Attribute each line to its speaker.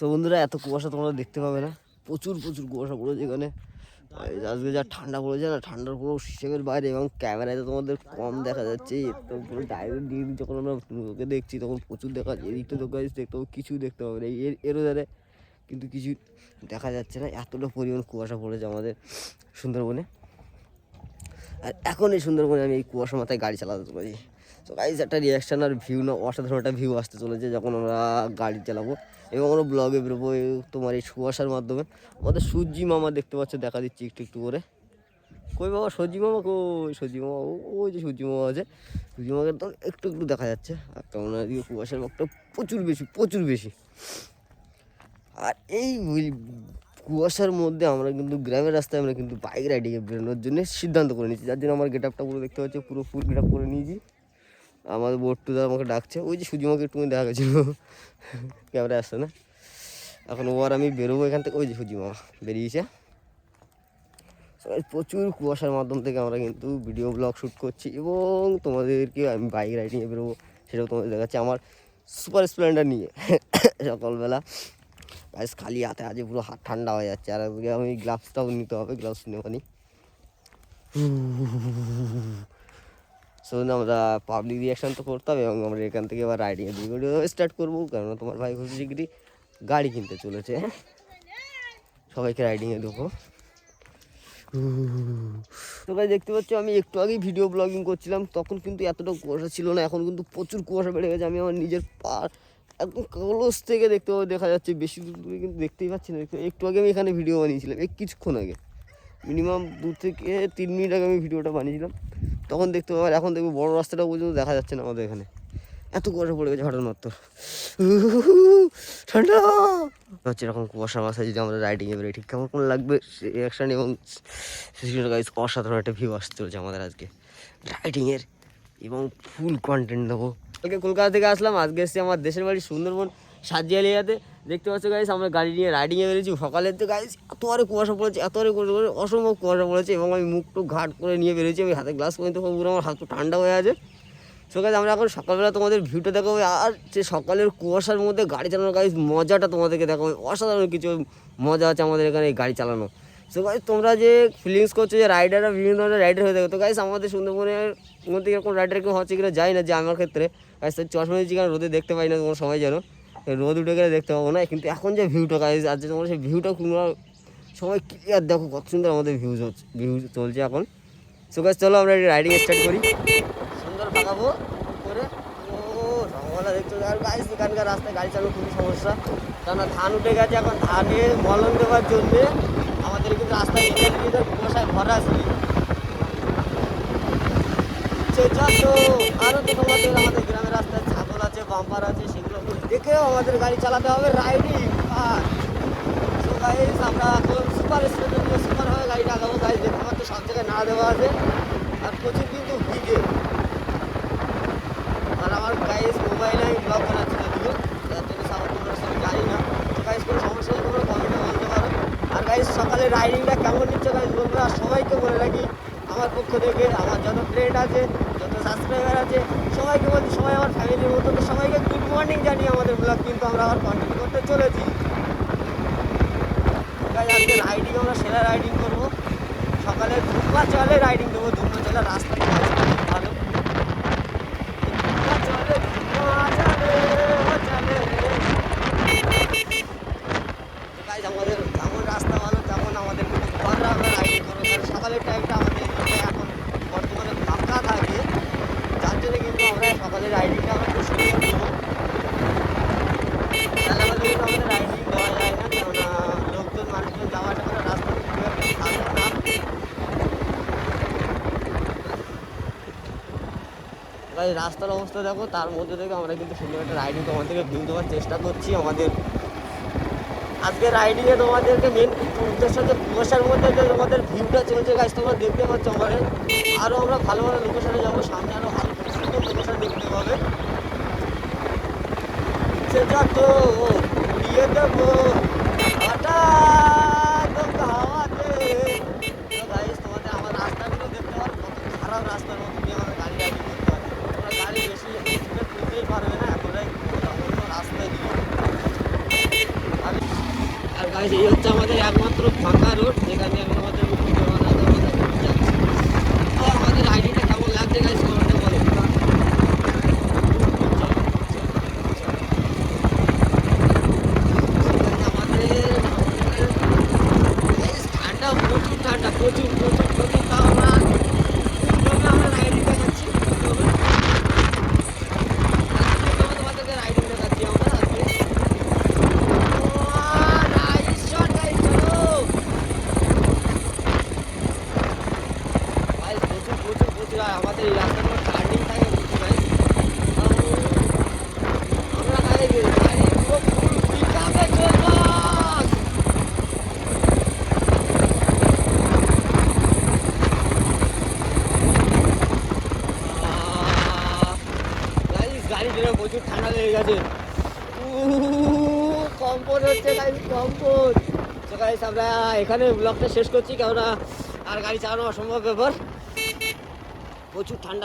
Speaker 1: So বন্ধুরা, এত কুয়াশা তোমরা দেখতে পাবে না, প্রচুর প্রচুর কুয়াশা পড়েছে এখানে। আজকে যা ঠান্ডা পড়েছে না, ঠান্ডার পুরো হিসেবের বাইরে, এবং ক্যামেরায় তো তোমাদের কম দেখা যাচ্ছে, তো পুরো ডাইরেক্ট দিয়ে যখন আমরা লোকে দেখছি তখন প্রচুর দেখা যাচ্ছে। এদিকটা তো গাছ দেখতে পাবো, কিছু দেখতে পাবে না, এরও ধারে কিন্তু কিছু দেখা যাচ্ছে না, এতটা পরিমাণ কুয়াশা পড়েছে আমাদের সুন্দরবনে। আর এখন এই সুন্দরবনে আমি এই কুয়াশার মাথায় গাড়ি চালাতে চলেছি। তো গাইজ একটা রিয়াকশান আর ভিউ না, অসাধারণ একটা ভিউ আসতে চলেছে যখন আমরা গাড়ি চালাবো এবং আমরা ব্লগে বেরোবো তোমার এই কুয়াশার মাধ্যমে। আমাদের সূর্যি মামা দেখতে পাচ্ছ, দেখা দিচ্ছি একটু একটু করে। কই বাবা সূর্যি মামা, কই সূর্যি মামা? ওই যে সূর্যি মামা আছে, সূর্যি মামাকে তো একটু একটু দেখা যাচ্ছে। আর কেমন দিকে কুয়াশার মাত্রা প্রচুর বেশি, প্রচুর বেশি। আর এই কুয়াশার মধ্যে আমরা কিন্তু গ্রামের রাস্তায় আমরা কিন্তু বাইক রাইডিংয়ে বেরোনোর জন্য সিদ্ধান্ত করে নিয়েছি, যার জন্য আমার গেট আপটা পুরো দেখতে পাচ্ছি, পুরো ফুল গেট আপ করে নিয়েছি। আমাদের বট্টুদা আমাকে ডাকছে, ওই যে সুজিমাকে একটুখানি দেখা গেছিলো, ক্যামেরা আসছে না এখন। ও আর আমি বেরোবো এখান থেকে, ওই যে সুজি মামা বেরিয়েছে। প্রচুর কুয়াশার মাধ্যম থেকে আমরা কিন্তু ভিডিও ব্লগ শ্যুট করছি এবং তোমাদেরকে আমি বাইক রাইডিংয়ে বেরোবো সেটাও তোমাদের দেখাচ্ছি আমার সুপার স্প্লেন্ডার নিয়ে। সকালবেলা গাইস খালি হাতে আজ পুরো হাত ঠান্ডা হয়ে যাচ্ছে, আর আজকে আমি গ্লাভসটাও নিতে হবে, গ্লাভস নেবো নি। শুধু আমরা পাবলিক রিয়াকশান তো করতে হবে এবং আমরা এখান থেকে এবার রাইডিংয়ের ভিডিও স্টার্ট করবো, কেননা তোমার ভাই খুব শিগগিরই গাড়ি কিনতে চলেছে, সবাইকে রাইডিংয়ে দেবো। তো ভাই দেখতে পাচ্ছ আমি একটু আগেই ভিডিও ব্লগিং করছিলাম, তখন কিন্তু এতটা কুয়াশা ছিল না, এখন কিন্তু প্রচুর কুয়াশা বেড়ে গেছে। আমি আমার নিজের পা একদম ক্লোজ থেকে দেখতে পাবো, দেখা যাচ্ছে, বেশি দূরে কিন্তু দেখতেই পাচ্ছি না। একটু আগে আমি এখানে ভিডিও বানিয়েছিলাম, কিছুক্ষণ আগে, মিনিমাম 2 থেকে 3 মিনিট আগে আমি ভিডিওটা বানিয়েছিলাম, তখন দেখতে পাবো। আর এখন দেখবো বড় রাস্তাটা পর্যন্ত দেখা যাচ্ছে না আমাদের এখানে, এত কুয়াশা পড়ে গেছে হঠাৎ মাত্র, ঠান্ডা হচ্ছে। এরকম কুয়াশার মাথায় যদি আমরা রাইডিংয়ে বেরোই ঠিক কেমন কেমন লাগবে রিয়াকশান, এবং গাইজ অসাধারণ একটা ভিউ আসতে চলছে আমাদের আজকে রাইডিংয়ের, এবং ফুল কন্টেন্ট দেবো। কালকে কলকাতা থেকে আসলাম, আজকে এসেছি আমার দেশের বাড়ি সুন্দরবন সাজিয়ালিয়াতে। দেখতে পাচ্ছ গাইজ আমরা গাড়ি নিয়ে রাইডিংয়ে বেরিয়েছি সকালের তো গাইজ, এত আরে কুয়াশা পড়েছে, এত আরে কুয়াশা পড়েছে, অসম্ভব কুয়াশা পড়েছে, এবং আমি মুখটু ঘাট করে নিয়ে বেরিয়েছি। আমি হাতে গ্লাস পর্যন্ত পুরো আমার হাত ঠান্ডা হয়ে আছে। সো গাইজ আমরা এখন সকালবেলা তোমাদের ভিউটা দেখাবো, আর যে সকালের কুয়াশার মধ্যে গাড়ি চালানোর গাইজ মজাটা তোমাদেরকে দেখাবো, অসাধারণ কিছু মজা আছে আমাদের এখানে এই গাড়ি চালানো। সো গাইজ তোমরা যে ফিলিংস করছো যে রাইডাররা বিভিন্ন ধরনের রাইডার হয়ে থাকে, তো গাইজ আমাদের সুন্দরবনের মধ্যে এরকম রাইডার কেউ হচ্ছে কিনা জানি না, যে আমার ক্ষেত্রে গাইজ চশমা দিচ্ছি কারণ রোদে দেখতে পাই না, তোমরা সবাই জানো রোদ উঠে গেলে দেখতে পাবো না, কিন্তু এখন যে ভিউটা গাইজ আজকে তোমরা সেই ভিউটা তোমরা সবাই ক্লিয়ার দেখো, কত সুন্দর আমাদের ভিউ চলছে এখন। সো গাইজ চলো আমরা রাইডিং স্টার্ট করি, সুন্দর ভাগাবো করে। ও সকালবেলা দেখতে, আর গাইজ এখানকার রাস্তায় গাড়ি চালানো খুবই সমস্যা, কেননা ধান উঠে গেছে, এখন ধানের মলন দেওয়ার জন্যে আমাদের কিন্তু রাস্তায় কুয়াশায় ভরা ছিল। আরও তো তোমাদের আমাদের গ্রামের রাস্তায় ছাগল আছে, বাম্পার আছে, সেগুলো দেখেও আমাদের গাড়ি চালাতে হবে রাইডিং। আর সো গাইজ আমরা এখন সুপার স্পিডে সুপারভাবে গাড়িটা আগাবো। গাইজ দেখতে পাচ্ছি সব জায়গায় না দেওয়া আছে, আর প্রচুর কিন্তু ভিজে। আর আমার গাইজ মোবাইলে আমি ব্লগ বানাচ্ছি যদিও, তার জন্য সাউন্ড তোমরা সবাই জানি না। তো গাইজ কোনো সমস্যা হলে তোমরা কমেন্টে বলতে পারো। আর গাইজ সকালে রাইডিংটা কেমন নিচ্ছে গাইজ বলবো। আর সবাইকে বলে রাখি আমার পক্ষ থেকে, আমার যত ফ্রেন্ড আছে, যত সাবস্ক্রাইবার আছে, সবাইকে বলছি, সবাই আমার ফ্যামিলির মতো, তো সবাইকে গুড মর্নিং জানিয়ে আমাদের ব্লগ কিন্তু আমরা আবার কন্টিনিউ করতে চলেছি। গাইজ আজকে রাইডিং আমরা সেরা রাইডিং করবো, সকালে ধূপা চলে রাইডিং দেবো, ধূপা চলে রাস্তা ভালো, আমাদের যেমন রাস্তা ভালো তেমন আমাদের ঘররা আমরা রাইডিং করবো, কারণ সকালের টাইমটা আমাদের এখন বর্তমানে ফাঁকা থাকে, যার জন্য কিন্তু আমরা সকালের রাইডিংটা আমরা খুব সুন্দর দেবো। বেলাবেলা কিন্তু আমাদের রাইডিং দেওয়া যায় না, কেননা লোকজন মানুষজন যাওয়াটা করে রাস্তা খুব একটা ভালো না। তাই রাস্তার অবস্থা দেখো, তার মধ্যে থেকে আমরা কিন্তু সুন্দর একটা রাইডিং তোমাদেরকে ভিউ দেওয়ার চেষ্টা করছি। আমাদের আজকে রাইডিংয়ে তোমাদেরকে মেন উদ্দেশ্য যে কুয়াশার মধ্যে যে তোমাদের ভিউটা চলছে গাছ তোমরা দেখতে পাচ্ছ, আমাদের আরও আমরা ভালো ভালো লোকেশনে যাবো, সামনে আরও ভালো সুন্দর লোকেশন দেখতে পাবে। সেটা তো দিয়ে দেবো হঠাৎ হাওয়াতে। গাইজ তোমাদের আমার রাস্তাগুলো দেখতে পারো, কত খারাপ রাস্তার মধ্যে দিয়ে আমাদের গাড়ি রাইডিং করতে হয়। তোমরা গাড়ি বেশি স্পিডে তুলতেই পারবে না এতটাই রাস্তায় দিয়ে। আমি আর গাইস এই হচ্ছে আমাদের একমাত্র ফাঁকা রোড, যেখানে আমি আমাদের ভিডিও বানাতে যাচ্ছি। তো আমাদের রাইডিংটা কেমন লাগছে গাইস কমেন্টে বলো। ঠান্ডা প্রচুর, ঠান্ডা প্রচুর প্রচুর প্রচুর। তাও আমরা রাইডিং দেখাচ্ছি, তোমাদেরকে রাইডিং দেখাচ্ছি আমরা আজকে। নাইস শট গাইস, চলো ভাই, প্রচুর প্রচুর প্রচুর। আর আমাদের এই রাস্তাটা টার্নিং থাকে প্রচুর গাইস। আমরা গাড়ি পুরো ফুল পিকআপে চলবো। গাড়ি জোরে প্রচুর ঠান্ডা লেগে গেছে, কম্পন হচ্ছে গাড়ি, কম্পন। তো গাইস আমরা এখানে ব্লগটা শেষ করছি, কেননা আর গাড়ি চালানো অসম্ভব ব্যাপার। প্রচুর ঠান্ডা,